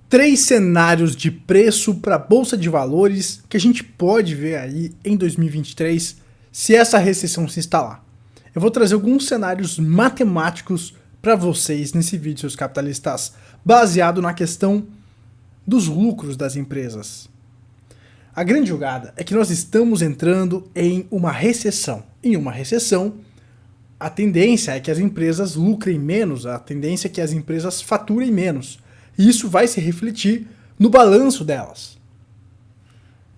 Três cenários de preço para a Bolsa de Valores que a gente pode ver aí em 2023 se essa recessão se instalar. Eu vou trazer alguns cenários matemáticos para vocês nesse vídeo, seus capitalistas, baseado na questão dos lucros das empresas. A grande jogada é que nós estamos entrando em uma recessão. Em uma recessão, a tendência é que as empresas lucrem menos, a tendência é que as empresas faturem menos. E isso vai se refletir no balanço delas.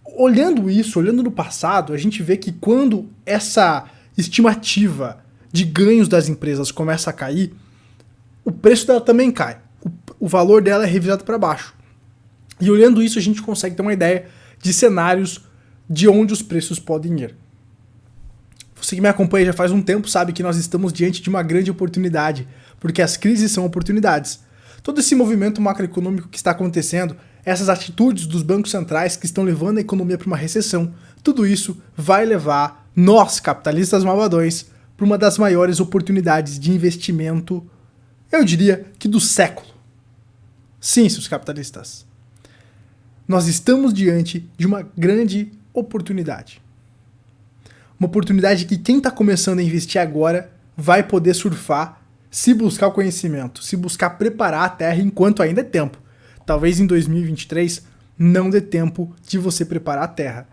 Olhando isso, olhando no passado, a gente vê que quando essa estimativa de ganhos das empresas começa a cair, o preço dela também cai. O valor dela é revisado para baixo. E olhando isso, a gente consegue ter uma ideia de cenários de onde os preços podem ir. Você que me acompanha já faz um tempo sabe que nós estamos diante de uma grande oportunidade, porque as crises são oportunidades. Todo esse movimento macroeconômico que está acontecendo, essas atitudes dos bancos centrais que estão levando a economia para uma recessão, tudo isso vai levar nós, capitalistas malvadões, para uma das maiores oportunidades de investimento, eu diria que do século. Sim, seus capitalistas. Nós estamos diante de uma grande oportunidade. Uma oportunidade que quem está começando a investir agora vai poder surfar se buscar o conhecimento, se buscar preparar a terra enquanto ainda é tempo. Talvez em 2023 não dê tempo de você preparar a terra.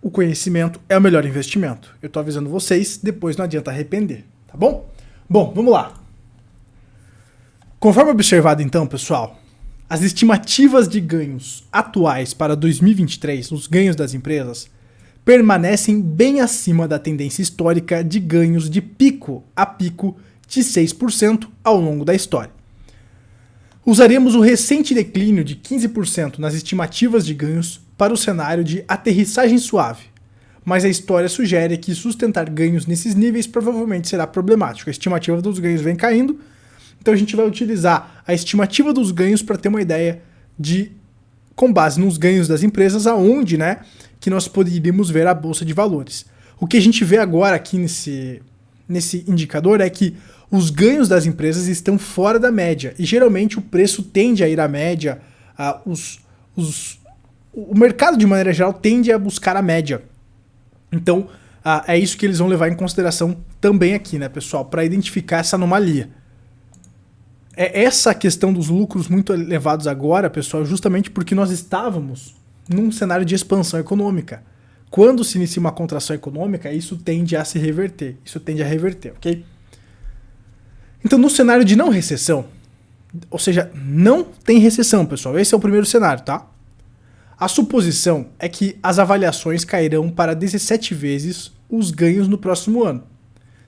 O conhecimento é o melhor investimento. Eu tô avisando vocês, depois não adianta arrepender, tá bom? Bom, vamos lá. Conforme observado então, pessoal, as estimativas de ganhos atuais para 2023, os ganhos das empresas, permanecem bem acima da tendência histórica de ganhos de pico a pico de 6% ao longo da história. Usaremos o recente declínio de 15% nas estimativas de ganhos para o cenário de aterrissagem suave, mas a história sugere que sustentar ganhos nesses níveis provavelmente será problemático. A estimativa dos ganhos vem caindo, então a gente vai utilizar a estimativa dos ganhos para ter uma ideia de, com base nos ganhos das empresas, aonde, que nós poderíamos ver a Bolsa de Valores. O que a gente vê agora aqui nesse indicador é que os ganhos das empresas estão fora da média e geralmente o preço tende a ir à média, o mercado de maneira geral tende a buscar a média. Então é isso que eles vão levar em consideração também aqui, pessoal, para identificar essa anomalia. É essa questão dos lucros muito elevados agora, pessoal, justamente porque nós estávamos num cenário de expansão econômica. Quando se inicia uma contração econômica, isso tende a se reverter, ok? Então, no cenário de não recessão, ou seja, não tem recessão, pessoal, esse é o primeiro cenário, tá? A suposição é que as avaliações cairão para 17 vezes os ganhos no próximo ano.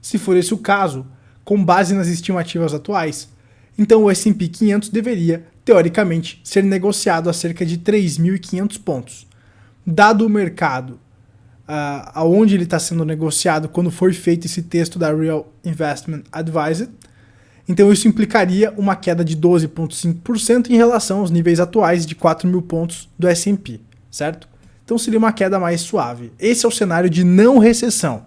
Se for esse o caso, com base nas estimativas atuais, então o S&P 500 deveria, teoricamente, ser negociado a cerca de 3.500 pontos. Dado o mercado aonde ele está sendo negociado quando for feito esse texto da Real Investment Advisor, então isso implicaria uma queda de 12,5% em relação aos níveis atuais de 4.000 pontos do S&P, certo? Então seria uma queda mais suave. Esse é o cenário de não recessão,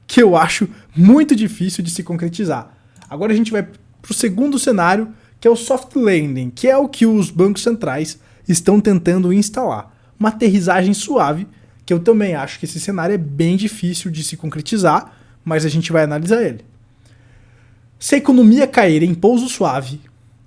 que eu acho muito difícil de se concretizar. Agora a gente vai para o segundo cenário, que é o soft landing, que é o que os bancos centrais estão tentando instalar. Uma aterrissagem suave, que eu também acho que esse cenário é bem difícil de se concretizar, mas a gente vai analisar ele. Se a economia cair em pouso suave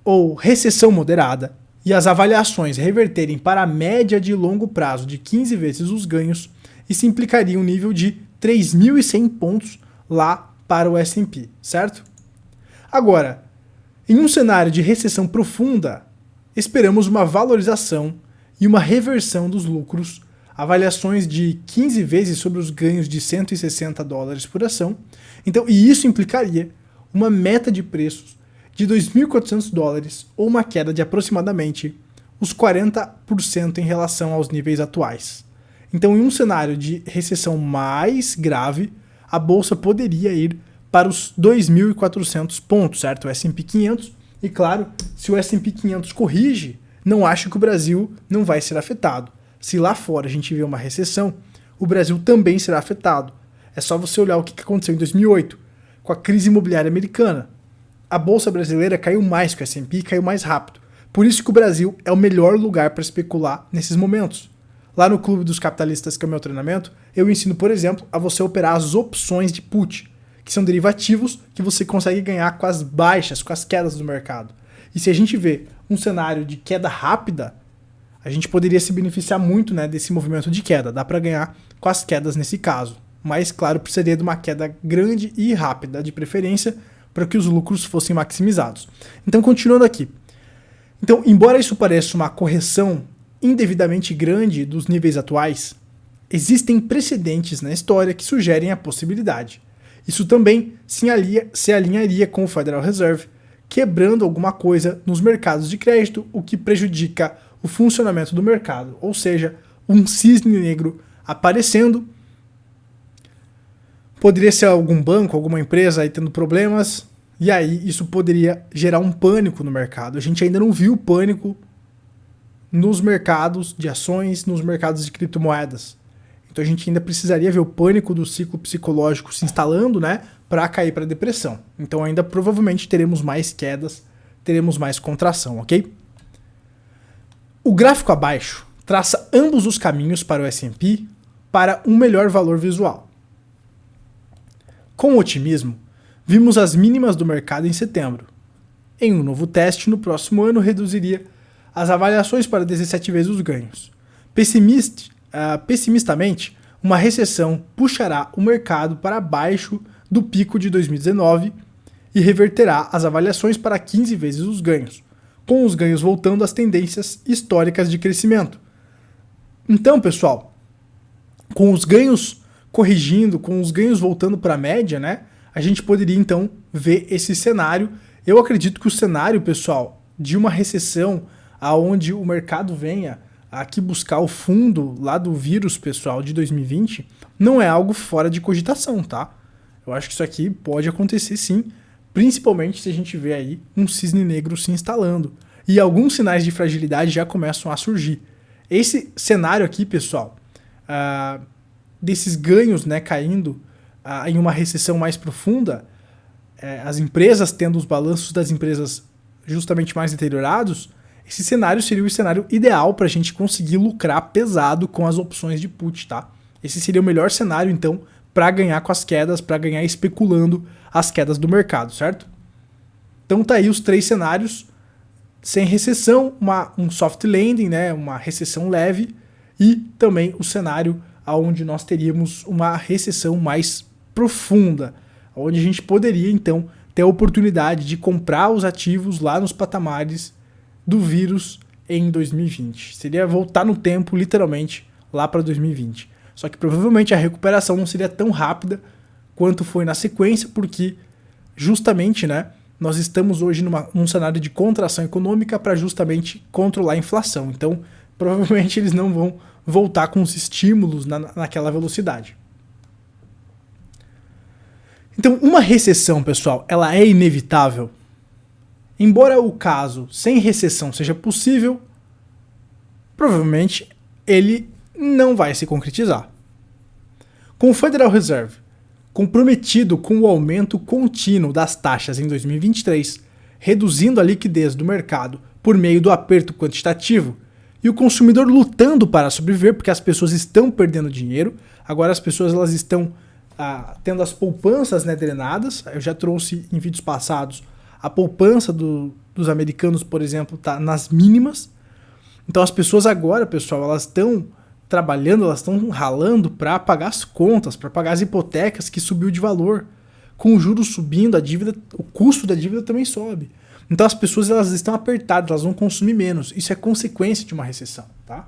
ou recessão moderada e as avaliações reverterem para a média de longo prazo de 15 vezes os ganhos, isso implicaria um nível de 3.100 pontos lá para o S&P, certo? Agora, em um cenário de recessão profunda, esperamos uma valorização e uma reversão dos lucros, avaliações de 15 vezes sobre os ganhos de $160 por ação. Então, e isso implicaria uma meta de preços de $2.400 ou uma queda de aproximadamente os 40% em relação aos níveis atuais. Então, em um cenário de recessão mais grave, a bolsa poderia ir para os 2.400 pontos, certo? O S&P 500. E claro, se o S&P 500 corrige, não acho que o Brasil não vai ser afetado. Se lá fora a gente vê uma recessão, o Brasil também será afetado. É só você olhar o que aconteceu em 2008, com a crise imobiliária americana. A bolsa brasileira caiu mais que o S&P, caiu mais rápido, Por isso que o Brasil é o melhor lugar para especular nesses momentos. Lá no Clube dos Capitalistas, que é o meu treinamento, eu ensino, por exemplo, a você operar as opções de put, que são derivativos que você consegue ganhar com as baixas, com as quedas do mercado. E se a gente vê um cenário de queda rápida, a gente poderia se beneficiar muito, né, desse movimento de queda. Dá para ganhar com as quedas nesse caso. Mas, claro, precisaria de uma queda grande e rápida, de preferência, para que os lucros fossem maximizados. Então, continuando aqui. Então, embora isso pareça uma correção indevidamente grande dos níveis atuais, existem precedentes na história que sugerem a possibilidade. Isso também se alinharia com o Federal Reserve, quebrando alguma coisa nos mercados de crédito, o que prejudica o funcionamento do mercado, ou seja, um cisne negro aparecendo. Poderia ser algum banco, alguma empresa aí tendo problemas, e aí isso poderia gerar um pânico no mercado. A gente ainda não viu pânico nos mercados de ações, nos mercados de criptomoedas. Então a gente ainda precisaria ver o pânico do ciclo psicológico se instalando, né, para cair para depressão. Então ainda provavelmente teremos mais quedas, teremos mais contração, ok? O gráfico abaixo traça ambos os caminhos para o S&P para um melhor valor visual. Com otimismo, vimos as mínimas do mercado em setembro. Em um novo teste, no próximo ano reduziria as avaliações para 17 vezes os ganhos. Pessimistamente, uma recessão puxará o mercado para baixo do pico de 2019 e reverterá as avaliações para 15 vezes os ganhos, com os ganhos voltando às tendências históricas de crescimento. Então, pessoal, com os ganhos corrigindo, com os ganhos voltando para a média, né, a gente poderia então ver esse cenário. Eu acredito que o cenário, pessoal, de uma recessão aonde o mercado venha aqui buscar o fundo lá do vírus, pessoal, de 2020, não é algo fora de cogitação, tá? Eu acho que isso aqui pode acontecer sim, principalmente se a gente vê aí um cisne negro se instalando. E alguns sinais de fragilidade já começam a surgir. Esse cenário aqui, pessoal, desses ganhos, né, caindo em uma recessão mais profunda, as empresas tendo os balanços das empresas justamente mais deteriorados, esse cenário seria o cenário ideal para a gente conseguir lucrar pesado com as opções de put, tá? Esse seria o melhor cenário, então, para ganhar com as quedas, para ganhar especulando as quedas do mercado, certo? Então tá aí os três cenários: sem recessão, um soft landing, né, uma recessão leve, e também o cenário onde nós teríamos uma recessão mais profunda, onde a gente poderia então ter a oportunidade de comprar os ativos lá nos patamares do vírus em 2020. Seria voltar no tempo, literalmente, lá para 2020. Só que provavelmente a recuperação não seria tão rápida quanto foi na sequência, porque justamente, né, nós estamos hoje num cenário de contração econômica para justamente controlar a inflação. Então, provavelmente eles não vão voltar com os estímulos naquela velocidade. Então, uma recessão, pessoal, ela é inevitável. Embora o caso sem recessão seja possível, provavelmente ele não vai se concretizar. Com o Federal Reserve comprometido com o aumento contínuo das taxas em 2023, reduzindo a liquidez do mercado por meio do aperto quantitativo, e o consumidor lutando para sobreviver, porque as pessoas estão perdendo dinheiro, agora as pessoas elas estão tendo as poupanças, né, drenadas. Eu já trouxe em vídeos passados a poupança dos americanos, por exemplo, está nas mínimas. Então as pessoas agora, pessoal, elas estão trabalhando, elas estão ralando para pagar as contas, para pagar as hipotecas que subiu de valor. Com o juros subindo, a dívida, o custo da dívida também sobe. Então as pessoas elas estão apertadas, elas vão consumir menos. Isso é consequência de uma recessão, tá?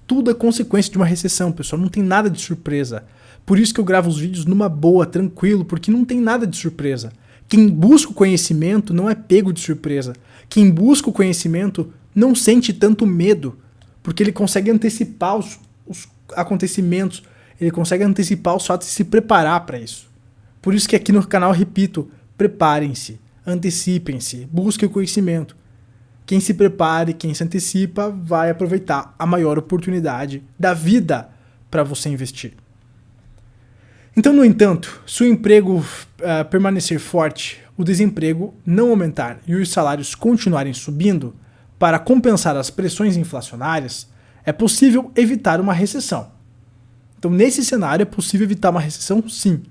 Tudo é consequência de uma recessão, pessoal. Não tem nada de surpresa. Por isso que eu gravo os vídeos numa boa, tranquilo, porque não tem nada de surpresa. Quem busca o conhecimento não é pego de surpresa. Quem busca o conhecimento não sente tanto medo, porque ele consegue antecipar os acontecimentos, ele consegue antecipar os fatos e se preparar para isso. Por isso que aqui no canal eu repito, preparem-se, antecipem-se, busquem o conhecimento. Quem se prepare, quem se antecipa, vai aproveitar a maior oportunidade da vida para você investir. Então, no entanto, se o emprego permanecer forte, o desemprego não aumentar e os salários continuarem subindo, para compensar as pressões inflacionárias, é possível evitar uma recessão. Então, nesse cenário, é possível evitar uma recessão, sim.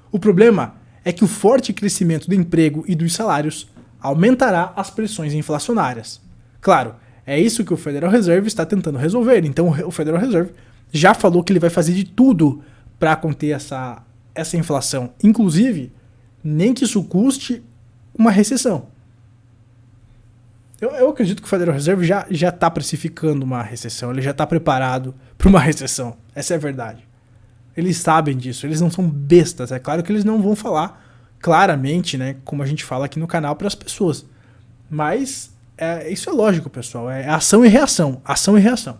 O problema é que o forte crescimento do emprego e dos salários aumentará as pressões inflacionárias. Claro, é isso que o Federal Reserve está tentando resolver. Então, o Federal Reserve já falou que ele vai fazer de tudo para conter essa inflação. Inclusive, nem que isso custe uma recessão. Eu acredito que o Federal Reserve já está precificando uma recessão, ele já está preparado para uma recessão. Essa é a verdade. Eles sabem disso, eles não são bestas. É claro que eles não vão falar claramente, né, como a gente fala aqui no canal para as pessoas. Mas isso é lógico, pessoal. É ação e reação. Ação e reação.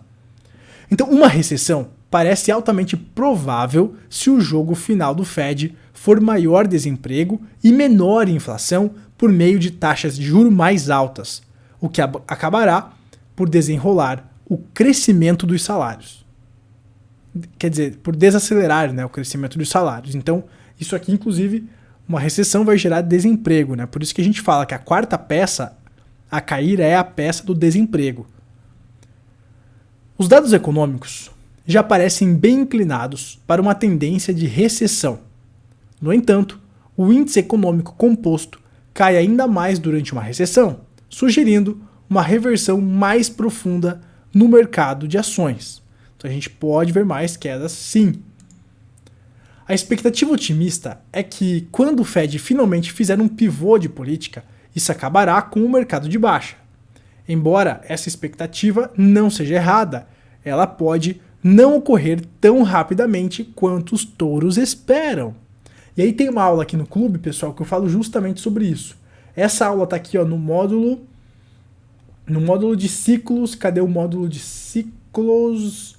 Então, uma recessão parece altamente provável se o jogo final do Fed for maior desemprego e menor inflação por meio de taxas de juros mais altas, o que acabará por desenrolar o crescimento dos salários. Quer dizer, por desacelerar, né, o crescimento dos salários. Então, isso aqui, inclusive, uma recessão vai gerar desemprego, né? Por isso que a gente fala que a quarta peça a cair é a peça do desemprego. Os dados econômicos já parecem bem inclinados para uma tendência de recessão. No entanto, o índice econômico composto cai ainda mais durante uma recessão, sugerindo uma reversão mais profunda no mercado de ações. Então a gente pode ver mais quedas, sim. A expectativa otimista é que quando o Fed finalmente fizer um pivô de política, isso acabará com o mercado de baixa. Embora essa expectativa não seja errada, ela pode não ocorrer tão rapidamente quanto os touros esperam. E aí tem uma aula aqui no clube, pessoal, que eu falo justamente sobre isso. Essa aula está aqui, ó, no módulo de ciclos. Cadê o módulo de ciclos?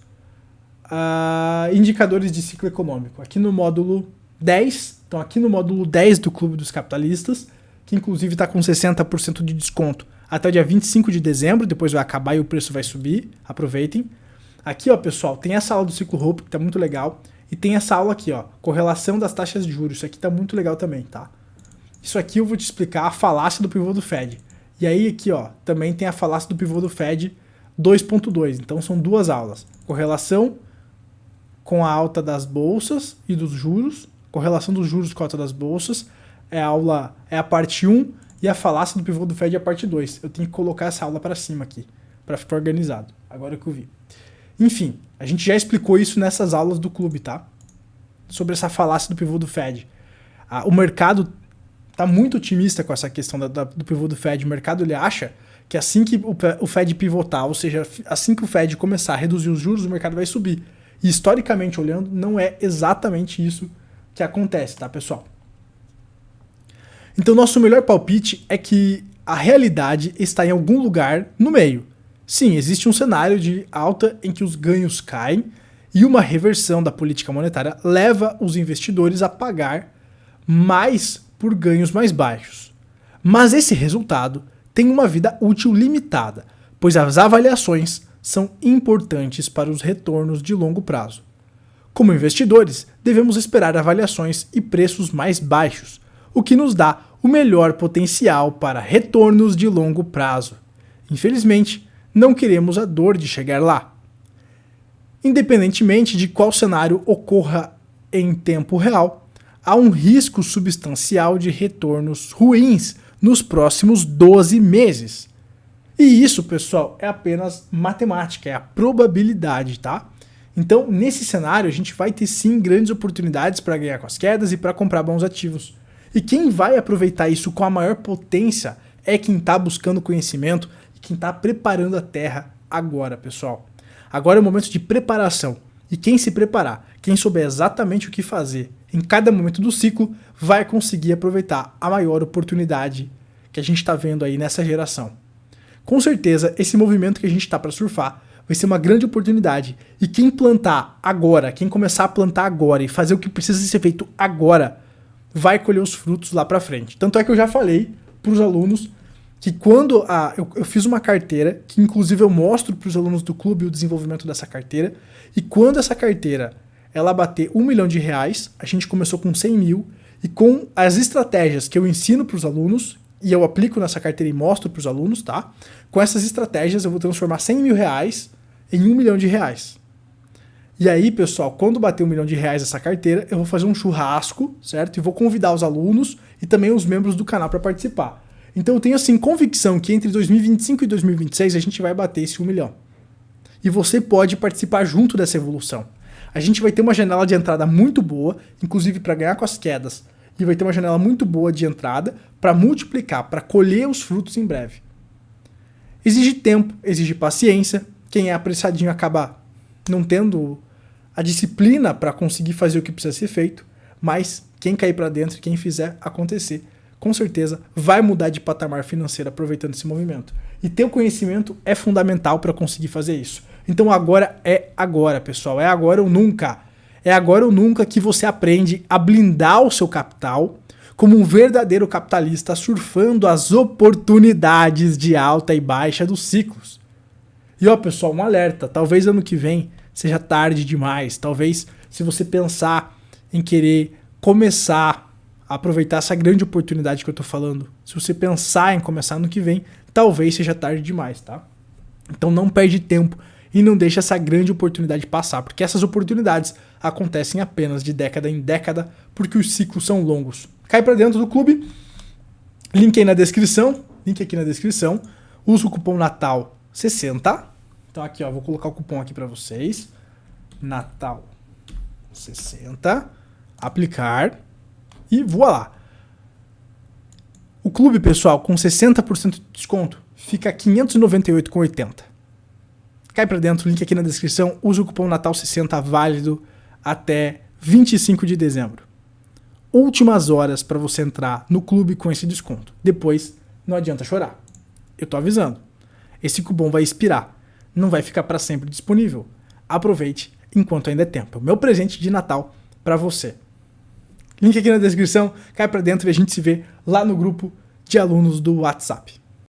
Indicadores de ciclo econômico. Aqui no módulo 10. Então aqui no módulo 10 do Clube dos Capitalistas, que inclusive está com 60% de desconto até o dia 25 de dezembro, depois vai acabar e o preço vai subir. Aproveitem. Aqui, ó, pessoal, tem essa aula do ciclo Hope, que está muito legal. E tem essa aula aqui, ó, correlação das taxas de juros. Isso aqui tá muito legal também, tá? Isso aqui eu vou te explicar a falácia do pivô do Fed. E aí aqui, ó, também tem a falácia do pivô do Fed 2.2. Então são duas aulas. Correlação com a alta das bolsas e dos juros. Correlação dos juros com a alta das bolsas. É a parte 1 e a falácia do pivô do Fed é a parte 2. Eu tenho que colocar essa aula para cima aqui, para ficar organizado. Agora que eu vi. Enfim, a gente já explicou isso nessas aulas do clube, tá? Sobre essa falácia do pivô do Fed. O mercado tá muito otimista com essa questão do pivô do Fed. O mercado ele acha que assim que o Fed pivotar, ou seja, assim que o Fed começar a reduzir os juros, o mercado vai subir. E historicamente olhando, não é exatamente isso que acontece, tá, pessoal? Então, nosso melhor palpite é que a realidade está em algum lugar no meio. Sim, existe um cenário de alta em que os ganhos caem e uma reversão da política monetária leva os investidores a pagar mais por ganhos mais baixos. Mas esse resultado tem uma vida útil limitada, pois as avaliações são importantes para os retornos de longo prazo. Como investidores, devemos esperar avaliações e preços mais baixos, o que nos dá o melhor potencial para retornos de longo prazo. Infelizmente, não queremos a dor de chegar lá. Independentemente de qual cenário ocorra em tempo real, há um risco substancial de retornos ruins nos próximos 12 meses. E isso, pessoal, é apenas matemática, é a probabilidade, tá? Então, nesse cenário, a gente vai ter sim grandes oportunidades para ganhar com as quedas e para comprar bons ativos. E quem vai aproveitar isso com a maior potência é quem está buscando conhecimento e quem está preparando a terra agora, pessoal. Agora é o momento de preparação. E quem se preparar, quem souber exatamente o que fazer em cada momento do ciclo, vai conseguir aproveitar a maior oportunidade que a gente está vendo aí nessa geração. Com certeza, esse movimento que a gente está para surfar vai ser uma grande oportunidade. E quem plantar agora, quem começar a plantar agora e fazer o que precisa ser feito agora, vai colher os frutos lá para frente. Tanto é que eu já falei para os alunos que quando eu fiz uma carteira, que inclusive eu mostro para os alunos do clube o desenvolvimento dessa carteira, e quando essa carteira ela bater R$1 milhão, a gente começou com 100 mil, e com as estratégias que eu ensino para os alunos, e eu aplico nessa carteira e mostro para os alunos, tá? Com essas estratégias eu vou transformar 100 mil reais em 1 milhão de reais. E aí, pessoal, quando bater 1 milhão de reais essa carteira, eu vou fazer um churrasco, certo? E vou convidar os alunos e também os membros do canal para participar. Então eu tenho, assim, convicção que entre 2025 e 2026 a gente vai bater esse 1 milhão. E você pode participar junto dessa evolução. A gente vai ter uma janela de entrada muito boa, inclusive para ganhar com as quedas. E vai ter uma janela muito boa de entrada para multiplicar, para colher os frutos em breve. Exige tempo, exige paciência. Quem é apressadinho acaba não tendo a disciplina para conseguir fazer o que precisa ser feito, mas quem cair para dentro e quem fizer acontecer, com certeza vai mudar de patamar financeiro aproveitando esse movimento. E ter o conhecimento é fundamental para conseguir fazer isso. Então agora é agora, pessoal. É agora ou nunca. É agora ou nunca que você aprende a blindar o seu capital como um verdadeiro capitalista surfando as oportunidades de alta e baixa dos ciclos. E ó, pessoal, um alerta. Talvez ano que vem seja tarde demais. Talvez se você pensar em querer começar a aproveitar essa grande oportunidade que eu tô falando, se você pensar em começar ano que vem, talvez seja tarde demais, tá? Então não perde tempo e não deixa essa grande oportunidade passar, porque essas oportunidades acontecem apenas de década em década, porque os ciclos são longos. Cai pra dentro do clube, link aqui na descrição, usa o cupom Natal 60. Então aqui, ó, vou colocar o cupom aqui para vocês. Natal 60, aplicar e voa lá. O clube, pessoal, com 60% de desconto, fica R$ 598,80. Cai pra dentro, link aqui na descrição, usa o cupom Natal 60 válido até 25 de dezembro. Últimas horas para você entrar no clube com esse desconto. Depois, não adianta chorar. Eu tô avisando. Esse cupom vai expirar. Não vai ficar para sempre disponível. Aproveite enquanto ainda é tempo. É o meu presente de Natal para você. Link aqui na descrição, cai pra dentro e a gente se vê lá no grupo de alunos do WhatsApp.